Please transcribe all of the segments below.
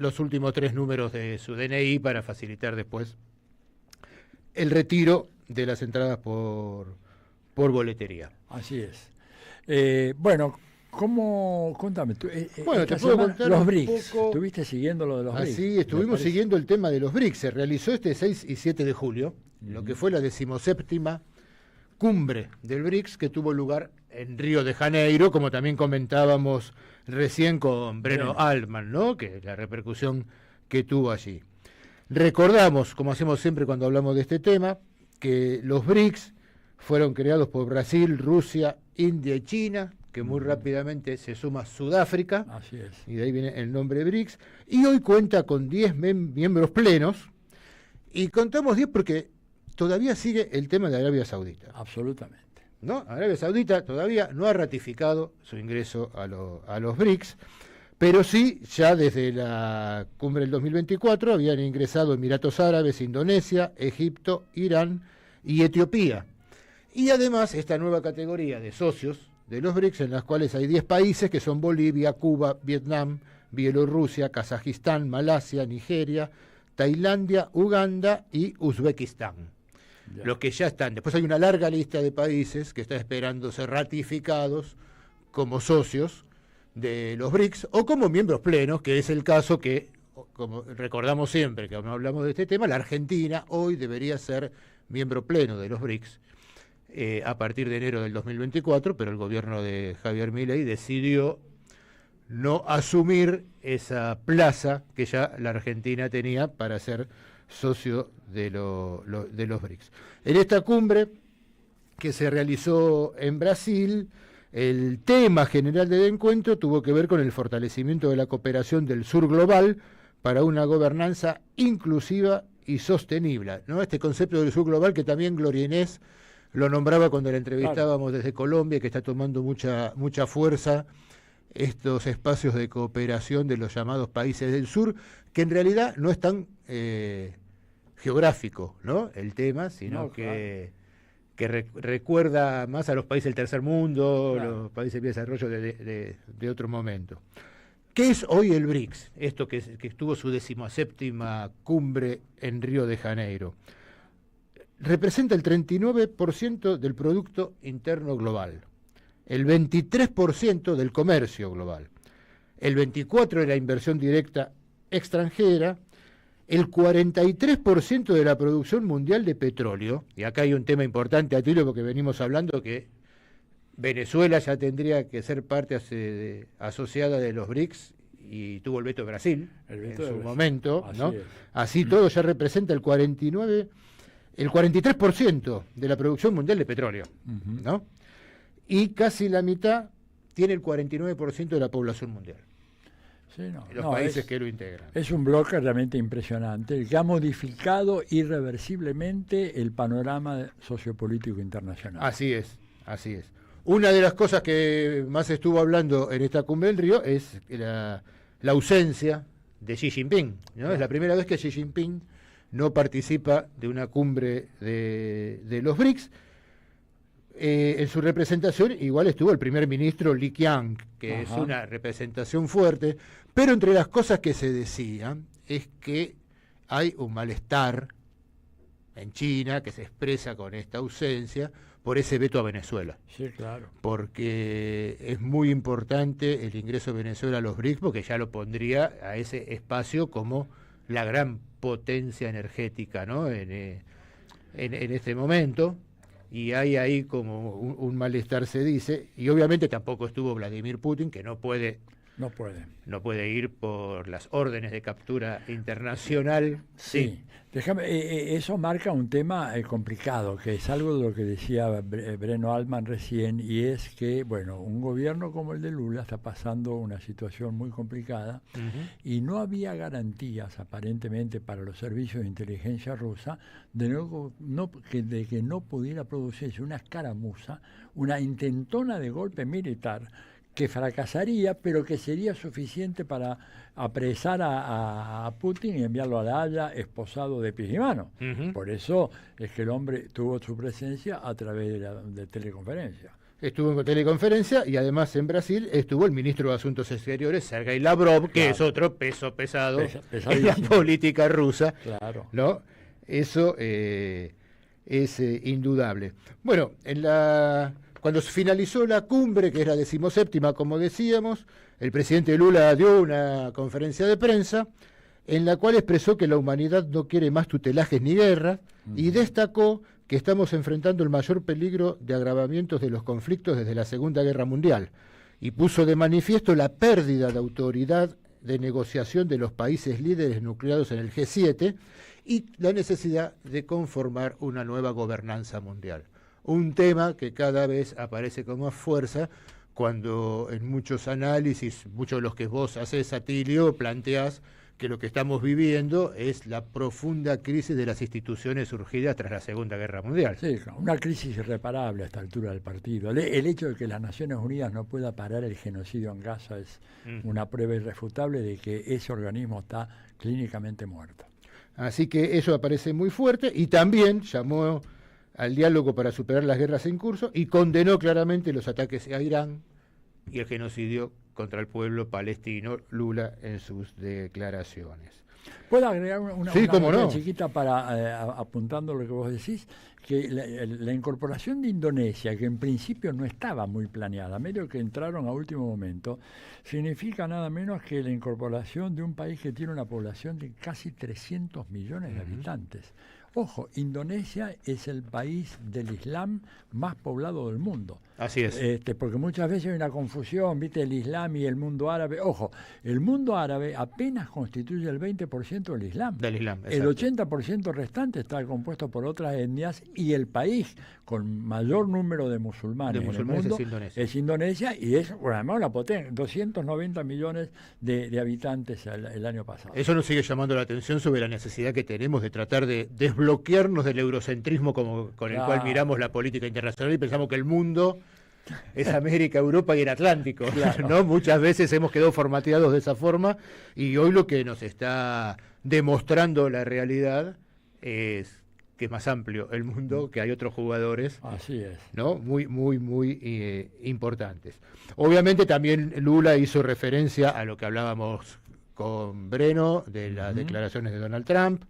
los últimos 3 números de su DNI para facilitar después el retiro de las entradas por boletería. Así es. Bueno, contame, bueno, te puedo contar los un BRICS, poco. ¿estuviste siguiendo lo de los BRICS? Así, estuvimos siguiendo el tema de los BRICS. Se realizó este 6 y 7 de julio, lo que fue la 17ª cumbre del BRICS, que tuvo lugar en Río de Janeiro, como también comentábamos recién con Breno Altman, ¿no? Que la repercusión que tuvo allí. Recordamos, como hacemos siempre cuando hablamos de este tema, que los BRICS fueron creados por Brasil, Rusia, India y China, que muy rápidamente se suma Sudáfrica, Así es. y de ahí viene el nombre BRICS, y hoy cuenta con 10 miembros plenos, y contamos 10 porque todavía sigue el tema de Arabia Saudita. Absolutamente. ¿No? Arabia Saudita todavía no ha ratificado su ingreso a los BRICS, pero sí, ya desde la cumbre del 2024 habían ingresado Emiratos Árabes, Indonesia, Egipto, Irán y Etiopía. Y además esta nueva categoría de socios de los BRICS, en las cuales hay 10 países que son Bolivia, Cuba, Vietnam, Bielorrusia, Kazajistán, Malasia, Nigeria, Tailandia, Uganda y Uzbekistán. Ya. Los que ya están. Después hay una larga lista de países que está esperando ser ratificados como socios de los BRICS o como miembros plenos, que es el caso que, como recordamos siempre que hablamos de este tema, la Argentina hoy debería ser miembro pleno de los BRICS a partir de enero del 2024, pero el gobierno de Javier Milei decidió no asumir esa plaza que ya la Argentina tenía para ser socio de los BRICS. En esta cumbre que se realizó en Brasil, el tema general del encuentro tuvo que ver con el fortalecimiento de la cooperación del sur global para una gobernanza inclusiva y sostenible, ¿no? Este concepto del sur global que también Gloria Inés lo nombraba cuando la entrevistábamos desde Colombia, que está tomando mucha fuerza estos espacios de cooperación de los llamados países del sur, que en realidad no es tan geográfico, ¿no? El tema, sino que recuerda más a los países del tercer mundo, los países de desarrollo de otro momento. ¿Qué es hoy el BRICS? Esto que estuvo su 17ª cumbre en Río de Janeiro. Representa el 39% del Producto Interno Global, el 23% del comercio global, el 24% de la inversión directa extranjera, el 43% de la producción mundial de petróleo, y acá hay un tema importante, Atilio, porque venimos hablando que Venezuela ya tendría que ser parte asociada de los BRICS y tuvo el veto de Brasil en su momento, ¿no? Así todo ya representa el 43% de la producción mundial de petróleo, ¿no? Y casi la mitad tiene el 49% de la población mundial. Sí, los países que lo integran. Es un bloque realmente impresionante, que ha modificado irreversiblemente el panorama sociopolítico internacional. Así es, así es. Una de las cosas que más estuvo hablando en esta cumbre del Río es la ausencia de Xi Jinping, ¿no? Es la primera vez que Xi Jinping no participa de una cumbre de los BRICS. En su representación igual estuvo el primer ministro Li Qiang, que es una representación fuerte, pero entre las cosas que se decían es que hay un malestar en China que se expresa con esta ausencia por ese veto a Venezuela. Sí, claro. Porque es muy importante el ingreso de Venezuela a los BRICS, porque ya lo pondría a ese espacio como la gran potencia energética, ¿no? En este momento. Y hay ahí como un malestar, se dice, y obviamente tampoco estuvo Vladimir Putin, que no puede ir por las órdenes de captura internacional. Sí. Déjame, eso marca un tema complicado, que es algo de lo que decía Breno Altman recién, y es que, bueno, un gobierno como el de Lula está pasando una situación muy complicada y no había garantías, aparentemente, para los servicios de inteligencia rusa de que no pudiera producirse una escaramuza, una intentona de golpe militar que fracasaría, pero que sería suficiente para apresar a Putin y enviarlo a La Haya esposado de pies y manos. Por eso es que el hombre tuvo su presencia a través de teleconferencia. estuvo en teleconferencia y además en Brasil estuvo el ministro de Asuntos Exteriores, Sergei Lavrov, que es otro peso pesado en la política rusa. Claro. ¿No? Eso es indudable. Bueno, cuando se finalizó la cumbre, que es la 17ª, como decíamos, el presidente Lula dio una conferencia de prensa en la cual expresó que la humanidad no quiere más tutelajes ni guerra y destacó que estamos enfrentando el mayor peligro de agravamientos de los conflictos desde la Segunda Guerra Mundial y puso de manifiesto la pérdida de autoridad de negociación de los países líderes nucleados en el G7 y la necesidad de conformar una nueva gobernanza mundial. Un tema que cada vez aparece con más fuerza cuando en muchos análisis, muchos de los que vos haces, Atilio, planteás que lo que estamos viviendo es la profunda crisis de las instituciones surgidas tras la Segunda Guerra Mundial. Sí, una crisis irreparable a esta altura del partido. El hecho de que las Naciones Unidas no pueda parar el genocidio en Gaza es una prueba irrefutable de que ese organismo está clínicamente muerto. Así que eso aparece muy fuerte y también llamó al diálogo para superar las guerras en curso y condenó claramente los ataques a Irán y el genocidio contra el pueblo palestino, Lula, en sus declaraciones. ¿Puedo agregar una no, chiquita para apuntando lo que vos decís? Que la incorporación de Indonesia, que en principio no estaba muy planeada, medio que entraron a último momento, significa nada menos que la incorporación de un país que tiene una población de casi 300 millones de habitantes. Ojo, Indonesia es el país del Islam más poblado del mundo. Así es. Porque muchas veces hay una confusión, ¿viste? El Islam y el mundo árabe. Ojo, el mundo árabe apenas constituye el 20% del Islam. Del Islam, el 80% restante está compuesto por otras etnias y el país con mayor número de musulmanes en el mundo es Indonesia y es, bueno, además una potencia, 290 millones de habitantes el año pasado. Eso nos sigue llamando la atención sobre la necesidad que tenemos de tratar de desbloquearnos del eurocentrismo con el cual miramos la política internacional y pensamos que el mundo es América, Europa y el Atlántico. Claro. ¿No? Muchas veces hemos quedado formateados de esa forma y hoy lo que nos está demostrando la realidad es que es más amplio el mundo, que hay otros jugadores. Así es. ¿No? Muy importantes. Obviamente también Lula hizo referencia a lo que hablábamos con Breno, de las declaraciones de Donald Trump,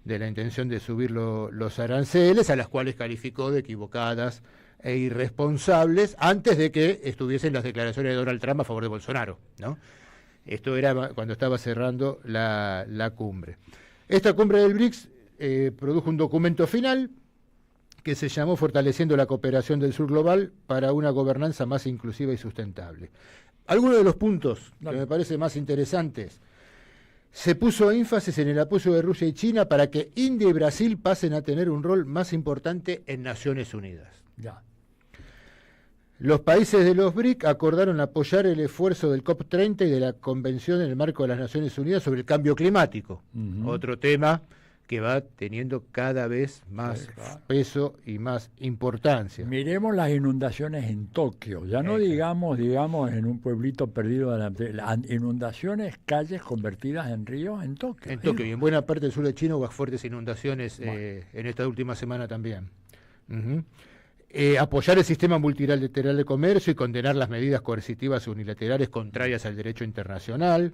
de la intención de subir los aranceles, a las cuales calificó de equivocadas e irresponsables antes de que estuviesen las declaraciones de Donald Trump a favor de Bolsonaro, ¿no? Esto era cuando estaba cerrando la cumbre. Esta cumbre del BRICS produjo un documento final que se llamó Fortaleciendo la cooperación del sur global para una gobernanza más inclusiva y sustentable. Algunos de los puntos que me parecen más interesantes: se puso énfasis en el apoyo de Rusia y China para que India y Brasil pasen a tener un rol más importante en Naciones Unidas. Ya. Los países de los BRIC acordaron apoyar el esfuerzo del COP30 y de la Convención en el marco de las Naciones Unidas sobre el cambio climático. Otro tema que va teniendo cada vez más peso y más importancia. Miremos las inundaciones en Tokio, ya no digamos en un pueblito perdido, las inundaciones, calles convertidas en ríos en Tokio. En Tokio y en buena parte del sur de China hubo fuertes inundaciones en esta última semana también. Apoyar el sistema multilateral de comercio y condenar las medidas coercitivas unilaterales contrarias al derecho internacional.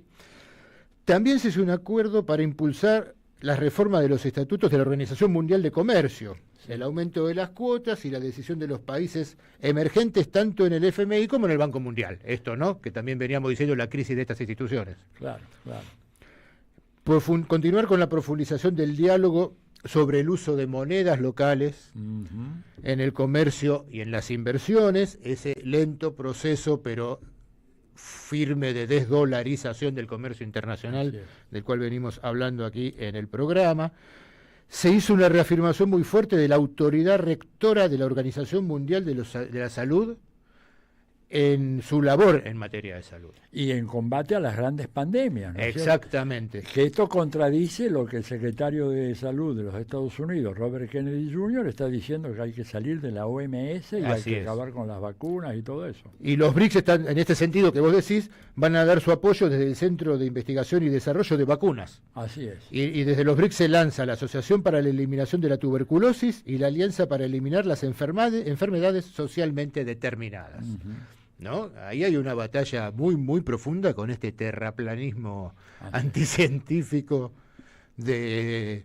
También se hizo un acuerdo para impulsar la reforma de los estatutos de la Organización Mundial de Comercio, el aumento de las cuotas y la decisión de los países emergentes tanto en el FMI como en el Banco Mundial. Esto, ¿no? Que también veníamos diciendo la crisis de estas instituciones. Claro. Continuar con la profundización del diálogo sobre el uso de monedas locales en el comercio y en las inversiones, ese lento proceso pero firme de desdolarización del comercio internacional, del cual venimos hablando aquí en el programa. Se hizo una reafirmación muy fuerte de la autoridad rectora de la Organización Mundial de la Salud en su labor en materia de salud. Y en combate a las grandes pandemias, ¿no es cierto? Exactamente. Que esto contradice lo que el secretario de Salud de los Estados Unidos, Robert Kennedy Jr., está diciendo, que hay que salir de la OMS y hay que acabar con las vacunas y todo eso. Y los BRICS están, en este sentido que vos decís, van a dar su apoyo desde el Centro de Investigación y Desarrollo de Vacunas. Así es. Y desde los BRICS se lanza la Asociación para la Eliminación de la Tuberculosis y la Alianza para Eliminar las Enfermedades Socialmente Determinadas. ¿No? Ahí hay una batalla muy, muy profunda con este terraplanismo anticientífico de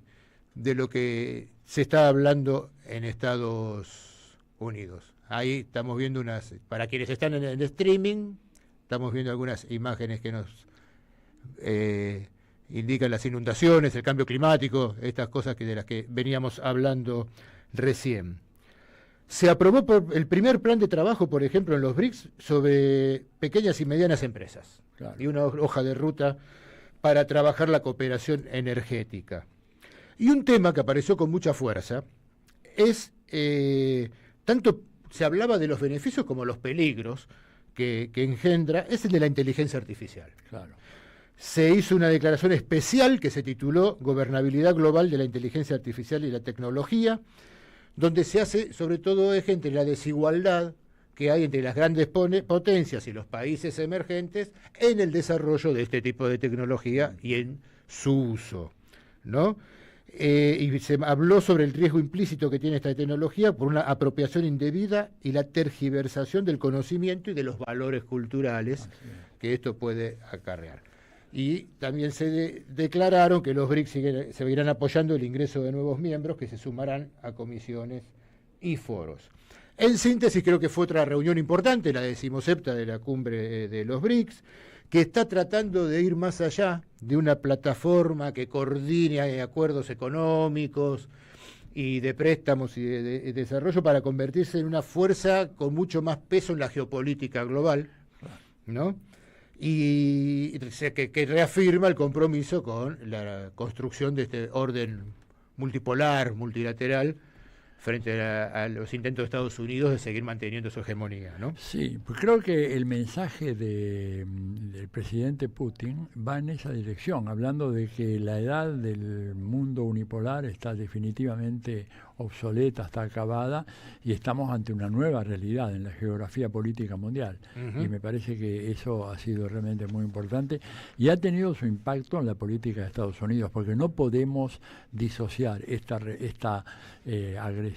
lo que se está hablando en Estados Unidos. Ahí estamos viendo para quienes están en el streaming, estamos viendo algunas imágenes que nos indican las inundaciones, el cambio climático, estas cosas de las que veníamos hablando recién. Se aprobó el primer plan de trabajo, por ejemplo, en los BRICS sobre pequeñas y medianas empresas. Claro. Y una hoja de ruta para trabajar la cooperación energética. Y un tema que apareció con mucha fuerza es, tanto se hablaba de los beneficios como los peligros que engendra, es el de la inteligencia artificial. Claro. Se hizo una declaración especial que se tituló Gobernabilidad Global de la Inteligencia Artificial y la Tecnología, donde se hace sobre todo eje entre la desigualdad que hay entre las grandes potencias y los países emergentes en el desarrollo de este tipo de tecnología y en su uso, ¿no? Y se habló sobre el riesgo implícito que tiene esta tecnología por una apropiación indebida y la tergiversación del conocimiento y de los valores culturales que esto puede acarrear. Y también se declararon que los BRICS seguirán apoyando el ingreso de nuevos miembros que se sumarán a comisiones y foros. En síntesis, creo que fue otra reunión importante, la 17ª de la cumbre de los BRICS, que está tratando de ir más allá de una plataforma que coordine acuerdos económicos y de préstamos y de desarrollo para convertirse en una fuerza con mucho más peso en la geopolítica global, ¿no? Y que reafirma el compromiso con la construcción de este orden multipolar, multilateral, frente a los intentos de Estados Unidos de seguir manteniendo su hegemonía, ¿no? Sí, pues creo que el mensaje del presidente Putin va en esa dirección, hablando de que la edad del mundo unipolar está definitivamente obsoleta, está acabada, y estamos ante una nueva realidad en la geografía política mundial. Y me parece que eso ha sido realmente muy importante y ha tenido su impacto en la política de Estados Unidos, porque no podemos disociar esta agresión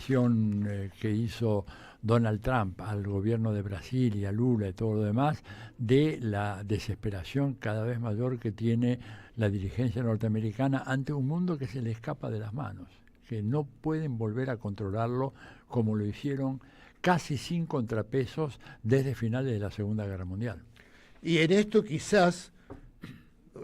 que hizo Donald Trump al gobierno de Brasil y a Lula y todo lo demás, de la desesperación cada vez mayor que tiene la dirigencia norteamericana ante un mundo que se le escapa de las manos, que no pueden volver a controlarlo como lo hicieron casi sin contrapesos desde finales de la Segunda Guerra Mundial. Y en esto quizás,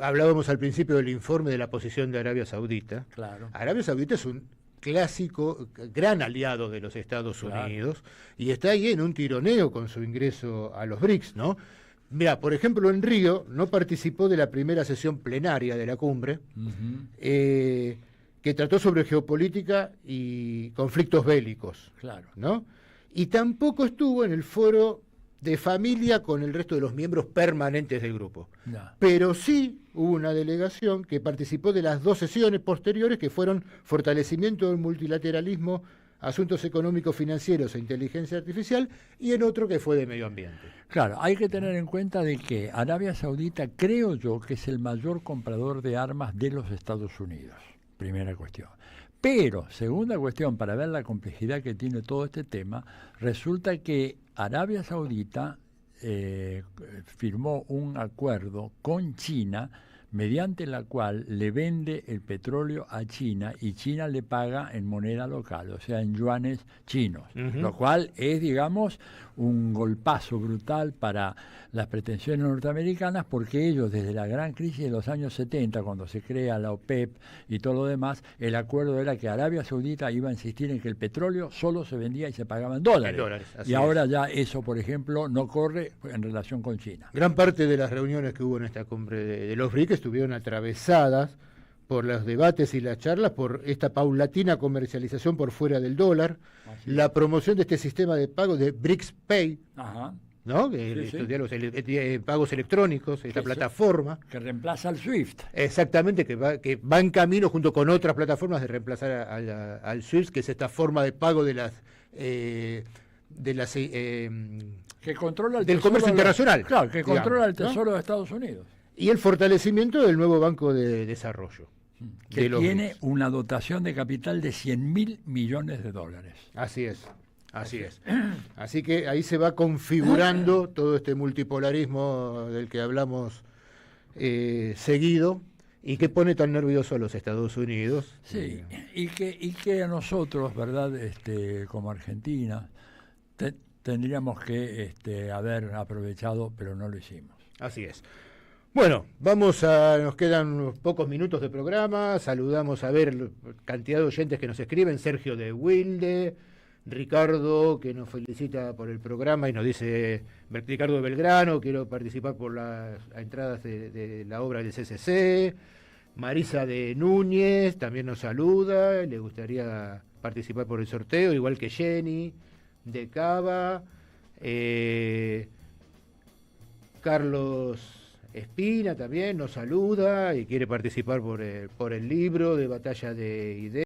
hablábamos al principio del informe de la posición de Arabia Saudita. Claro. Arabia Saudita es un clásico, gran aliado de los Estados Unidos, y está ahí en un tironeo con su ingreso a los BRICS, ¿no? Mira, por ejemplo, en Río no participó de la primera sesión plenaria de la cumbre, que trató sobre geopolítica y conflictos bélicos, ¿no? Y tampoco estuvo en el foro de familia con el resto de los miembros permanentes del grupo. Pero sí hubo una delegación que participó de las 2 sesiones posteriores, que fueron fortalecimiento del multilateralismo, asuntos económicos financieros e inteligencia artificial, y en otro que fue de medio ambiente. Claro, hay que tener en cuenta de que Arabia Saudita, creo yo, que es el mayor comprador de armas de los Estados Unidos. Primera cuestión. Pero, segunda cuestión, para ver la complejidad que tiene todo este tema, resulta que Arabia Saudita firmó un acuerdo con China, mediante la cual le vende el petróleo a China y China le paga en moneda local, o sea, en yuanes chinos, lo cual es, digamos, un golpazo brutal para las pretensiones norteamericanas, porque ellos, desde la gran crisis de los años 70, cuando se crea la OPEP y todo lo demás, el acuerdo era que Arabia Saudita iba a insistir en que el petróleo solo se vendía y se pagaba en dólares. Y ahora ya eso, por ejemplo, no corre en relación con China. Gran parte de las reuniones que hubo en esta cumbre de los BRICS estuvieron atravesadas por los debates y las charlas, por esta paulatina comercialización por fuera del dólar, la promoción de este sistema de pago de BRICS Pay, ¿no? Sí. Pagos electrónicos, esta Sí, plataforma. Que reemplaza al SWIFT. Exactamente, que va en camino junto con otras plataformas de reemplazar al SWIFT, que es esta forma de pago de las Que controla el del tesoro comercio internacional. Claro, que controla el ¿no? tesoro de Estados Unidos. Y el fortalecimiento del nuevo Banco de Desarrollo. Que de tiene BRICS. una dotación de capital de 100.000 millones de dólares. Así es. Así que ahí se va configurando todo este multipolarismo del que hablamos seguido y que pone tan nervioso a los Estados Unidos. Sí, y que a nosotros, ¿verdad? Como Argentina, tendríamos que haber aprovechado, pero no lo hicimos. Así es. Bueno, nos quedan unos pocos minutos de programa, saludamos a ver cantidad de oyentes que nos escriben, Sergio de Wilde, Ricardo, que nos felicita por el programa y nos dice, Ricardo de Belgrano, quiero participar por las entradas de la obra del CCC, Marisa de Núñez también nos saluda, le gustaría participar por el sorteo, igual que Jenny de Cava, Carlos Espina también nos saluda y quiere participar por el libro de Batalla de Ideas.